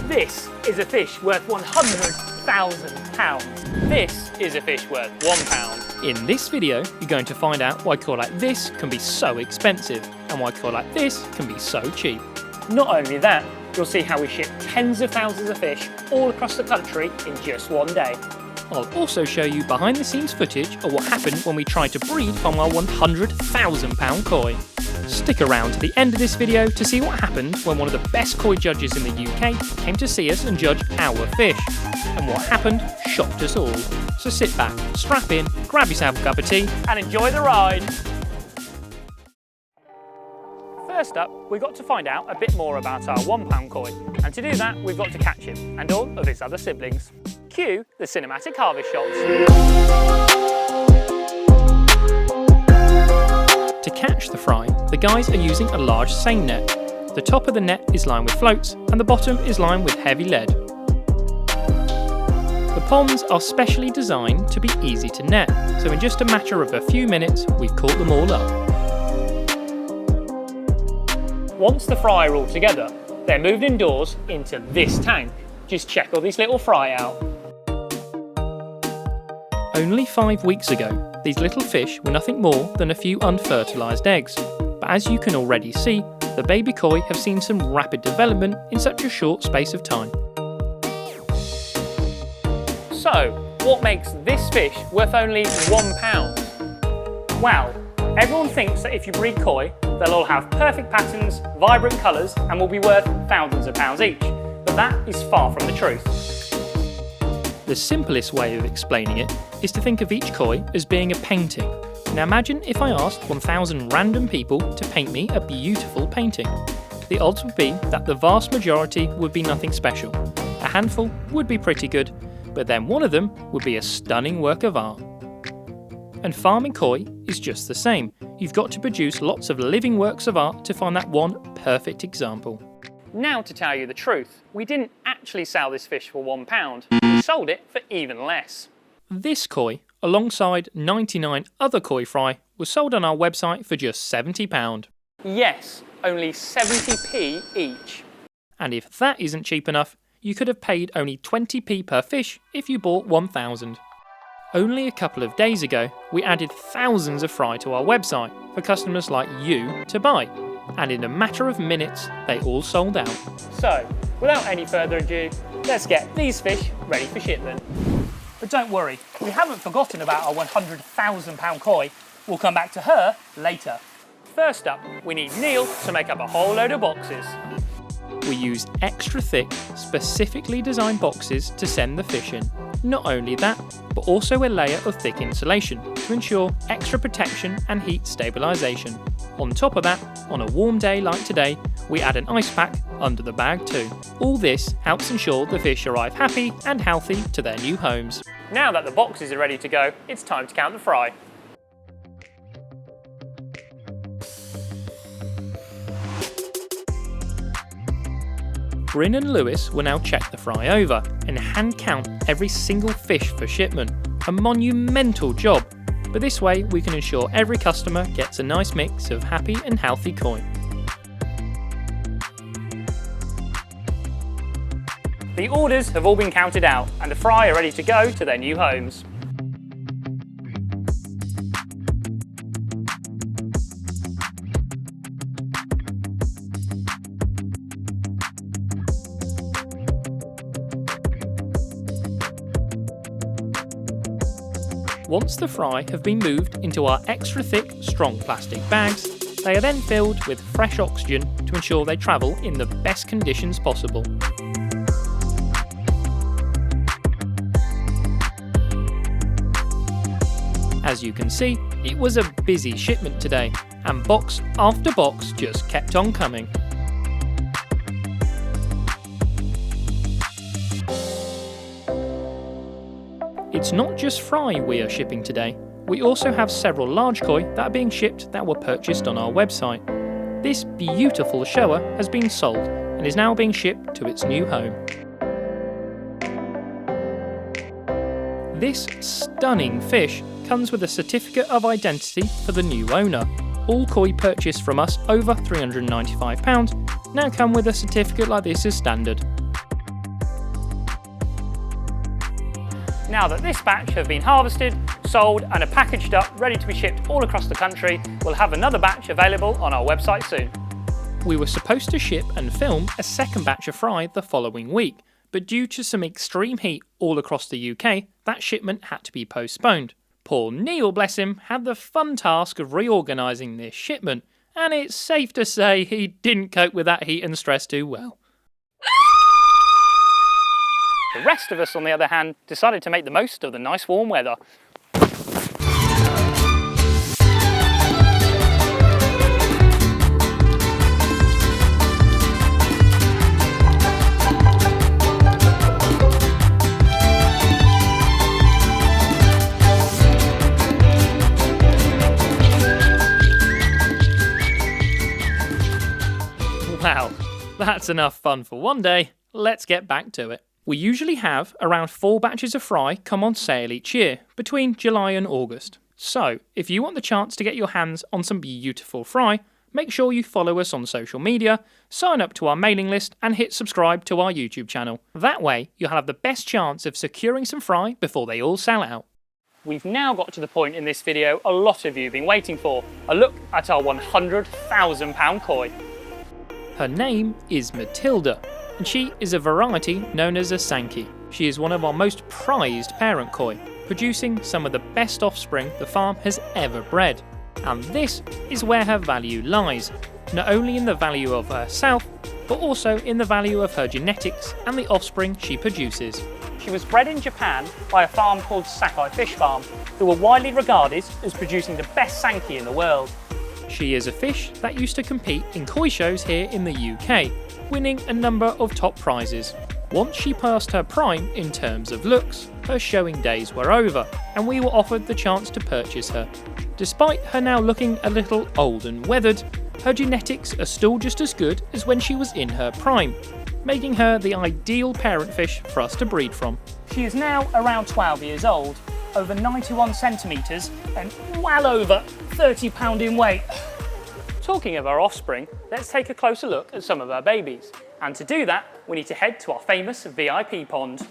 This is a fish worth £100,000. This is a fish worth £1. In this video, you're going to find out why koi like this can be so expensive and why koi like this can be so cheap. Not only that, you'll see how we ship tens of thousands of fish all across the country in just one day. I'll also show you behind the scenes footage of what happened when we tried to breed from our £100,000 koi. Stick around to the end of this video to see what happened when one of the best koi judges in the UK came to see us and judge our fish. And what happened shocked us all. So sit back, strap in, grab yourself a cup of tea and enjoy the ride. First up, we've got to find out a bit more about our £1 koi, and to do that we've got to catch him and all of his other siblings. Cue the cinematic harvest shots. To catch the fry, the guys are using a large seine net. The top of the net is lined with floats and the bottom is lined with heavy lead. The ponds are specially designed to be easy to net, so in just a matter of a few minutes we've caught them all up. Once the fry are all together, they're moved indoors into this tank. Just check all these little fry out. Only 5 weeks ago, these little fish were nothing more than a few unfertilised eggs. But as you can already see, the baby koi have seen some rapid development in such a short space of time. So, what makes this fish worth only £1? Well, everyone thinks that if you breed koi, they'll all have perfect patterns, vibrant colours and will be worth thousands of pounds each. But that is far from the truth. The simplest way of explaining it is to think of each koi as being a painting. Now imagine if I asked 1,000 random people to paint me a beautiful painting. The odds would be that the vast majority would be nothing special. A handful would be pretty good, but then one of them would be a stunning work of art. And farming koi is just the same. You've got to produce lots of living works of art to find that one perfect example. Now to tell you the truth, we didn't actually sell this fish for £1, we sold it for even less. This koi, alongside 99 other koi fry, was sold on our website for just £70. Yes, only 70p each. And if that isn't cheap enough, you could have paid only 20p per fish if you bought 1,000. Only a couple of days ago, we added thousands of fry to our website for customers like you to buy. And in a matter of minutes, they all sold out. So, without any further ado, let's get these fish ready for shipment. But don't worry, we haven't forgotten about our £100,000 koi. We'll come back to her later. First up, we need Neil to make up a whole load of boxes. We use extra thick, specifically designed boxes to send the fish in. Not only that, but also a layer of thick insulation to ensure extra protection and heat stabilisation. On top of that, on a warm day like today, we add an ice pack under the bag too. All this helps ensure the fish arrive happy and healthy to their new homes. Now that the boxes are ready to go, it's time to count the fry. Bryn and Lewis will now check the fry over and hand count every single fish for shipment. A monumental job, but this way we can ensure every customer gets a nice mix of happy and healthy koi. The orders have all been counted out and the fry are ready to go to their new homes. Once the fry have been moved into our extra thick, strong plastic bags, they are then filled with fresh oxygen to ensure they travel in the best conditions possible. As you can see, it was a busy shipment today, and box after box just kept on coming. It's not just fry we are shipping today. We also have several large koi that are being shipped that were purchased on our website. This beautiful shower has been sold and is now being shipped to its new home. This stunning fish comes with a certificate of identity for the new owner. All koi purchased from us over £395 now come with a certificate like this as standard. Now that this batch have been harvested, sold and are packaged up, ready to be shipped all across the country, we'll have another batch available on our website soon. We were supposed to ship and film a second batch of fry the following week, but due to some extreme heat all across the UK, that shipment had to be postponed. Poor Neil, bless him, had the fun task of reorganising this shipment, and it's safe to say he didn't cope with that heat and stress too well. The rest of us, on the other hand, decided to make the most of the nice warm weather. Wow, that's enough fun for one day. Let's get back to it. We usually have around 4 batches of fry come on sale each year, between July and August. So, if you want the chance to get your hands on some beautiful fry, make sure you follow us on social media, sign up to our mailing list and hit subscribe to our YouTube channel. That way, you'll have the best chance of securing some fry before they all sell out. We've now got to the point in this video a lot of you have been waiting for, a look at our £100,000 koi. Her name is Matilda, and she is a variety known as a Sankey. She is one of our most prized parent koi, producing some of the best offspring the farm has ever bred. And this is where her value lies, not only in the value of herself, but also in the value of her genetics and the offspring she produces. She was bred in Japan by a farm called Sakai Fish Farm, who are widely regarded as producing the best Sankey in the world. She is a fish that used to compete in koi shows here in the UK, winning a number of top prizes. Once she passed her prime in terms of looks, her showing days were over, and we were offered the chance to purchase her. Despite her now looking a little old and weathered, her genetics are still just as good as when she was in her prime, making her the ideal parent fish for us to breed from. She is now around 12 years old, over 91 centimetres and well over 30 pounds in weight. Talking of our offspring, let's take a closer look at some of our babies. And to do that, we need to head to our famous VIP pond.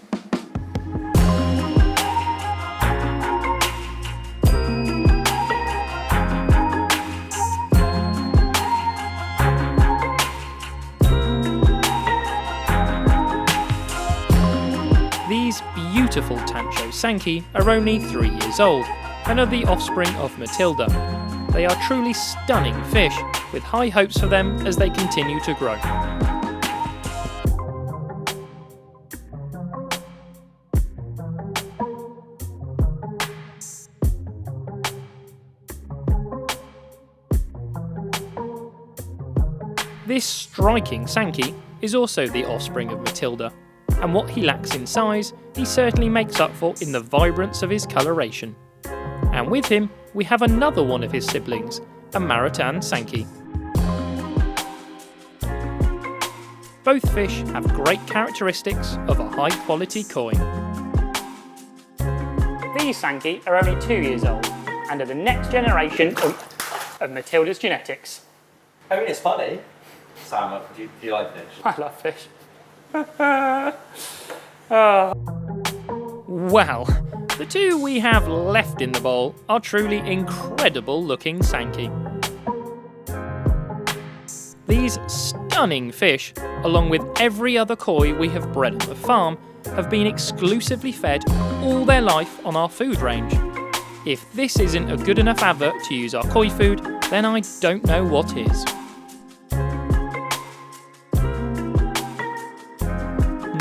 These beautiful Tancho Sankey are only 3 years old and are the offspring of Matilda. They are truly stunning fish, with high hopes for them as they continue to grow. This striking Sankey is also the offspring of Matilda, and what he lacks in size, he certainly makes up for in the vibrance of his coloration. And with him, we have another one of his siblings, a Maritan Sankey. Both fish have great characteristics of a high quality koi. These Sankey are only 2 years old and are the next generation of Matilda's genetics. I mean, it's funny. Sam, do you like fish? I love fish. Well, the 2 we have left in the bowl are truly incredible looking Sankey. These stunning fish, along with every other koi we have bred on the farm, have been exclusively fed all their life on our food range. If this isn't a good enough advert to use our koi food, then I don't know what is.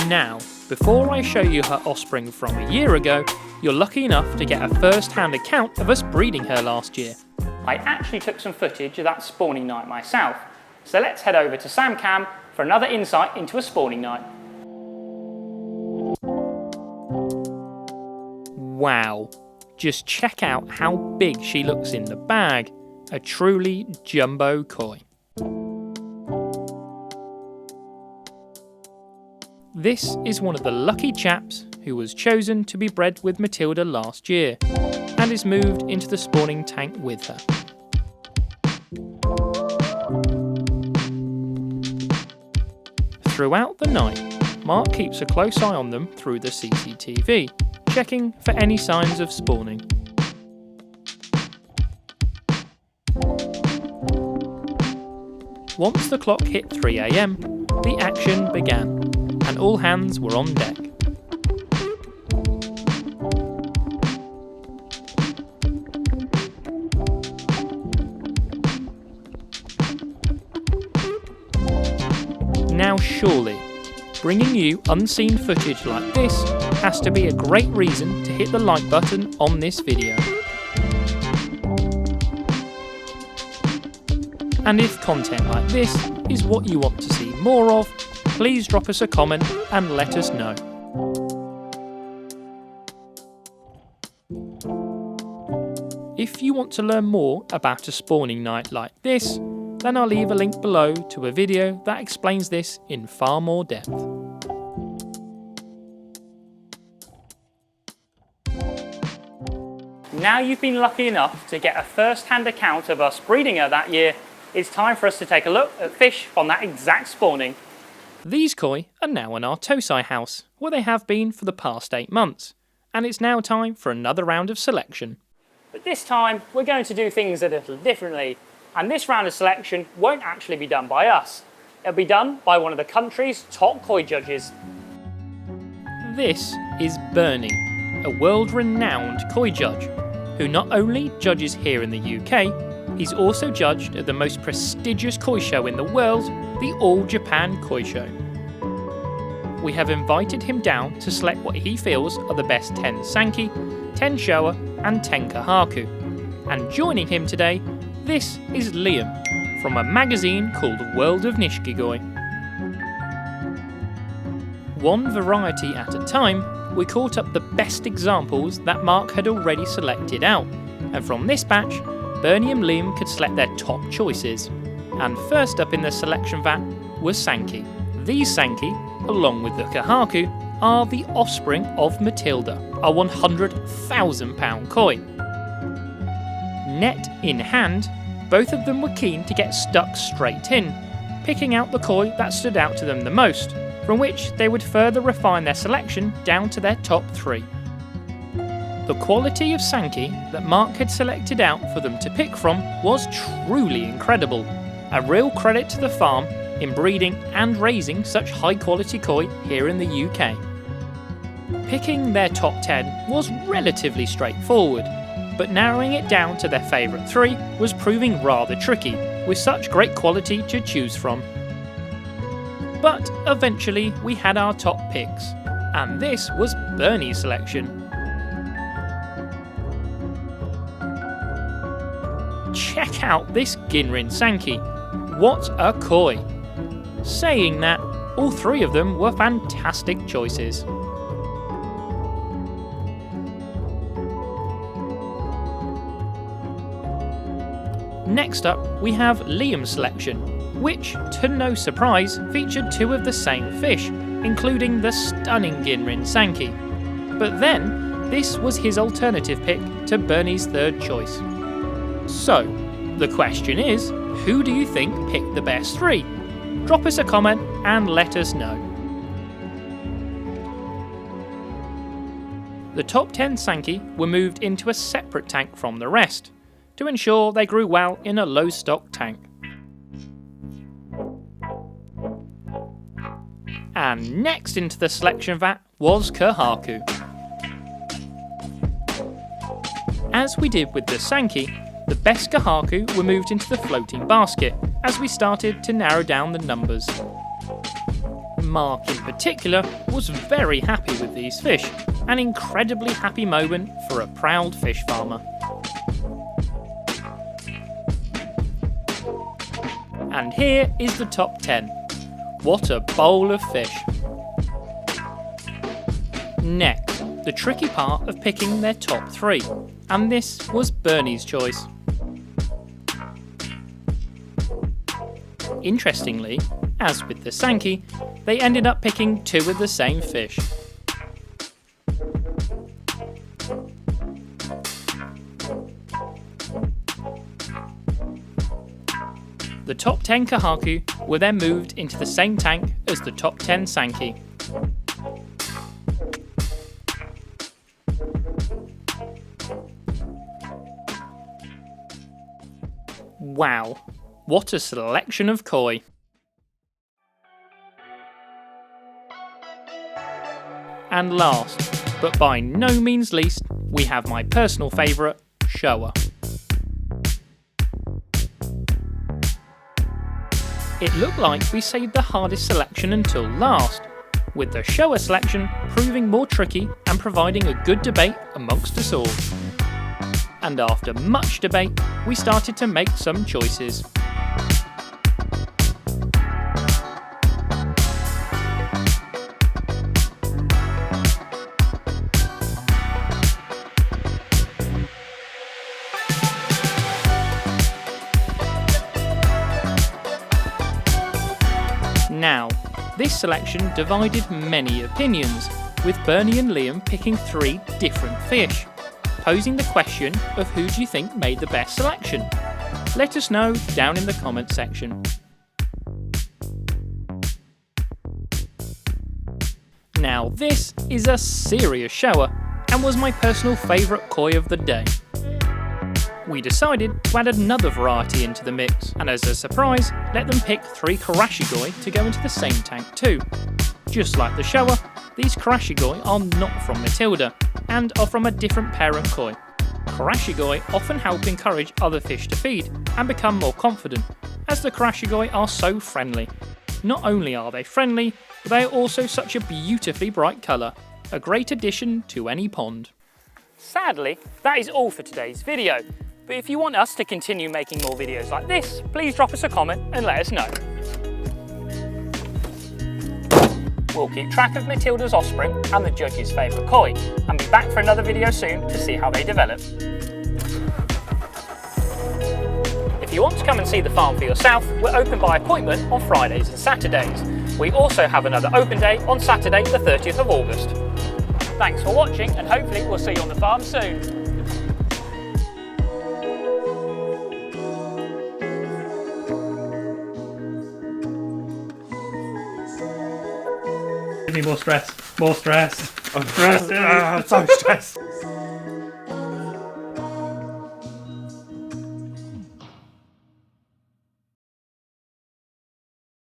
Now, before I show you her offspring from a year ago, you're lucky enough to get a first-hand account of us breeding her last year. I actually took some footage of that spawning night myself, so let's head over to Sam Cam for another insight into a spawning night. Wow, just check out how big she looks in the bag. A truly jumbo koi. This is one of the lucky chaps who was chosen to be bred with Matilda last year and is moved into the spawning tank with her. Throughout the night, Mark keeps a close eye on them through the CCTV, checking for any signs of spawning. Once the clock hit 3 AM, the action began, and all hands were on deck. Now surely, bringing you unseen footage like this has to be a great reason to hit the like button on this video. And if content like this is what you want to see more of, please drop us a comment and let us know. If you want to learn more about a spawning night like this, then I'll leave a link below to a video that explains this in far more depth. Now you've been lucky enough to get a first-hand account of us breeding her that year, it's time for us to take a look at fish from that exact spawning. These koi are now in our Tosai house, where they have been for the past 8 months, and it's now time for another round of selection. But this time, we're going to do things a little differently, and this round of selection won't actually be done by us. It'll be done by one of the country's top koi judges. This is Bernie, a world-renowned koi judge, who not only judges here in the UK, he's also judged at the most prestigious koi show in the world, the All Japan Koi Show. We have invited him down to select what he feels are the best 10 Sanki, 10 Showa and 10 Kahaku. And joining him today, this is Liam, from a magazine called World of Nishikigoi. One variety at a time, we caught up the best examples that Mark had already selected out, and from this batch, Bernie and Liam could select their top choices. And first up in the selection vat was Sanki. These Sanki, along with the Kahaku, are the offspring of Matilda, a £100,000 koi. Net in hand, both of them were keen to get stuck straight in, picking out the koi that stood out to them the most, from which they would further refine their selection down to their top 3. The quality of Sanki that Mark had selected out for them to pick from was truly incredible, a real credit to the farm in breeding and raising such high quality koi here in the UK. Picking their top 10 was relatively straightforward, but narrowing it down to their favourite 3 was proving rather tricky, with such great quality to choose from. But eventually we had our top picks, and this was Bernie's selection. Check out this Ginrin Sanki, what a koi! Saying that, all 3 of them were fantastic choices. Next up, we have Liam's selection, which, to no surprise, featured 2 of the same fish, including the stunning Ginrin Sanki. But then, this was his alternative pick to Bernie's 3rd choice. So, the question is, who do you think picked the best 3? Drop us a comment and let us know. The top 10 Sanki were moved into a separate tank from the rest, to ensure they grew well in a low stock tank. And next into the selection vat was Kahaku. As we did with the Sanki, the best Kahaku were moved into the floating basket as we started to narrow down the numbers. Mark in particular was very happy with these fish, an incredibly happy moment for a proud fish farmer. And here is the top 10. What a bowl of fish. Next, the tricky part of picking their top 3, and this was Bernie's choice. Interestingly, as with the Sanki, they ended up picking 2 of the same fish. The top 10 Kahaku were then moved into the same tank as the top 10 Sanki. Wow, what a selection of koi. And last, but by no means least, we have my personal favourite, Showa. It looked like we saved the hardest selection until last, with the Showa selection proving more tricky and providing a good debate amongst us all. And after much debate, we started to make some choices. Now, this selection divided many opinions, with Bernie and Liam picking 3 different fish, posing the question of who do you think made the best selection? Let us know down in the comment section. Now this is a serious Showa and was my personal favourite koi of the day. We decided to add another variety into the mix, and as a surprise, let them pick 3 karashigoi to go into the same tank too. Just like the Showa, these karashigoi are not from Matilda, and are from a different parent koi. Karashigoi often help encourage other fish to feed, and become more confident, as the karashigoi are so friendly. Not only are they friendly, but they are also such a beautifully bright colour, a great addition to any pond. Sadly, that is all for today's video. But if you want us to continue making more videos like this, please drop us a comment and let us know. We'll keep track of Matilda's Offspring and the judge's favourite koi, and be back for another video soon to see how they develop. If you want to come and see the farm for yourself, we're open by appointment on Fridays and Saturdays. We also have another open day on Saturday the 30th of August. Thanks for watching, and hopefully we'll see you on the farm soon. Give me more stress. More stress. I'm stressed. So stressed.